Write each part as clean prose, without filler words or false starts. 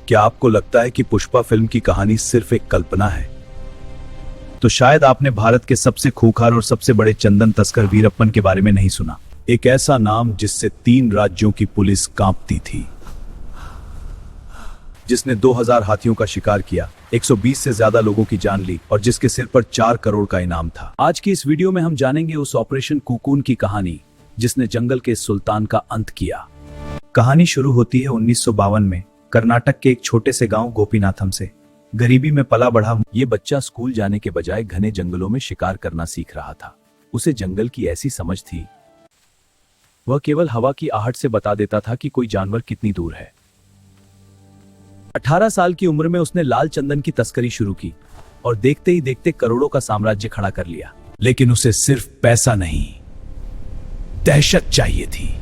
क्या आपको लगता है कि पुष्पा फिल्म की कहानी सिर्फ एक कल्पना है? तो शायद आपने भारत के सबसे खूंखार और सबसे बड़े चंदन तस्कर वीरप्पन के बारे में नहीं सुना। एक ऐसा नाम जिससे 3 राज्यों की पुलिस कांपती थी, जिसने 2000 हाथियों का शिकार किया, 120 से ज्यादा लोगों की जान ली और जिसके सिर पर 4 करोड़ का इनाम था। आज की इस वीडियो में हम जानेंगे उस ऑपरेशन कुकून की कहानी जिसने जंगल के सुल्तान का अंत किया। कहानी शुरू होती है 1952 में कर्नाटक के एक छोटे से गांव गोपीनाथम से। गरीबी में पला बढ़ा ये बच्चा स्कूल जाने के बजाय घने जंगलों में शिकार करना सीख रहा था। उसे जंगल की ऐसी समझ थी, वह केवल हवा की आहट से बता देता था कि कोई जानवर कितनी दूर है। 18 साल की उम्र में उसने लाल चंदन की तस्करी शुरू की और देखते ही देखते करोड़ों का साम्राज्य खड़ा कर लिया। लेकिन उसे सिर्फ पैसा नहीं, दहशत चाहिए थी।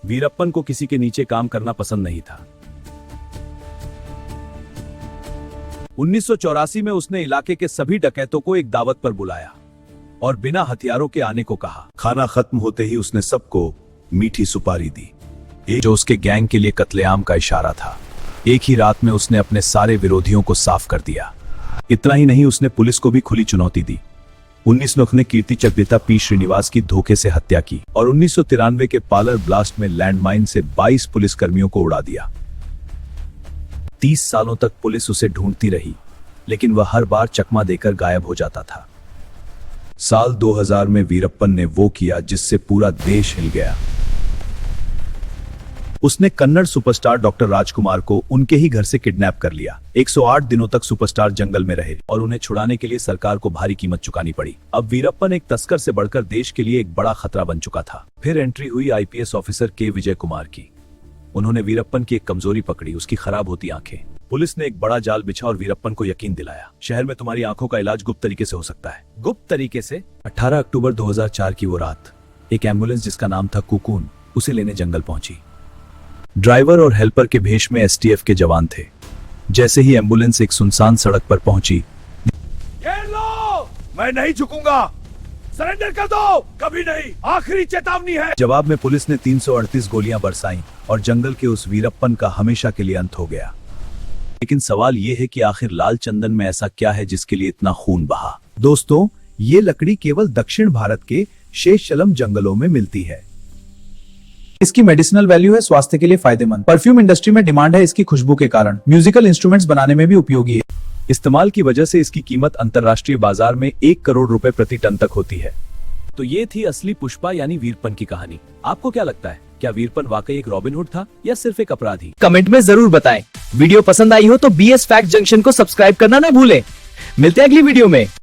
वीरप्पन को किसी के नीचे काम करना पसंद नहीं था। 1984 में उसने इलाके के सभी डकैतों को एक दावत पर बुलाया और बिना हथियारों के आने को कहा। खाना खत्म होते ही उसने सबको मीठी सुपारी दी, जो उसके गैंग के लिए कत्लेआम का इशारा था। एक ही रात में उसने अपने सारे विरोधियों को साफ कर दिया। इतना ही नहीं, उसने पुलिस को भी खुली चुनौती दी। 19 ने कीर्ति चक्रवर्ती पी श्रीनिवास की धोखे से हत्या की और 1993 के पालर ब्लास्ट में लैंडमाइन से 22 पुलिसकर्मियों को उड़ा दिया। 30 सालों तक पुलिस उसे ढूंढती रही, लेकिन वह हर बार चकमा देकर गायब हो जाता था। साल 2000 में वीरप्पन ने वो किया जिससे पूरा देश हिल गया। उसने कन्नड़ सुपरस्टार डॉक्टर राजकुमार को उनके ही घर से किडनैप कर लिया। 108 दिनों तक सुपरस्टार जंगल में रहे और उन्हें छुड़ाने के लिए सरकार को भारी कीमत चुकानी पड़ी। अब वीरप्पन एक तस्कर से बढ़कर देश के लिए एक बड़ा खतरा बन चुका था। फिर एंट्री हुई आईपीएस ऑफिसर के विजय कुमार की। उन्होंने वीरप्पन की एक कमजोरी पकड़ी, उसकी खराब होती आंखें। पुलिस ने एक बड़ा जाल बिछा और वीरप्पन को यकीन दिलाया, शहर में तुम्हारी आंखों का इलाज गुप्त तरीके से हो सकता है। गुप्त तरीके से? 18 अक्टूबर 2004 की वो रात एक एम्बुलेंस जिसका नाम था कुकून उसे लेने जंगल पहुंची। ड्राइवर और हेल्पर के भेष में एसटीएफ के जवान थे। जैसे ही एम्बुलेंस एक सुनसान सड़क पर पहुंची, ये लो, मैं नहीं झुकूंगा, सरेंडर कर दो, कभी नहीं, आखिरी चेतावनी है। जवाब में पुलिस ने 338 गोलियां बरसाईं और जंगल के उस वीरप्पन का हमेशा के लिए अंत हो गया। लेकिन सवाल यह है कि आखिर लाल चंदन में ऐसा क्या है जिसके लिए इतना खून बहा? दोस्तों, ये लकड़ी केवल दक्षिण भारत के शेषचलम जंगलों में मिलती है। इसकी मेडिसिनल वैल्यू है, स्वास्थ्य के लिए फायदेमंद। परफ्यूम इंडस्ट्री में डिमांड है इसकी खुशबू के कारण। म्यूजिकल इंस्ट्रूमेंट्स बनाने में भी उपयोगी है। इस्तेमाल की वजह से इसकी कीमत अंतर्राष्ट्रीय बाजार में 1 करोड़ रुपए प्रति टन तक होती है। तो ये थी असली पुष्पा यानी वीरप्पन की कहानी। आपको क्या लगता है, क्या वीरप्पन वाकई एक रॉबिन हुड था या सिर्फ एक अपराधी? कमेंट में जरूर बताएं। वीडियो पसंद आई हो तो BS फैक्ट जंक्शन को सब्सक्राइब करना न भूलें। मिलते हैं अगली वीडियो में।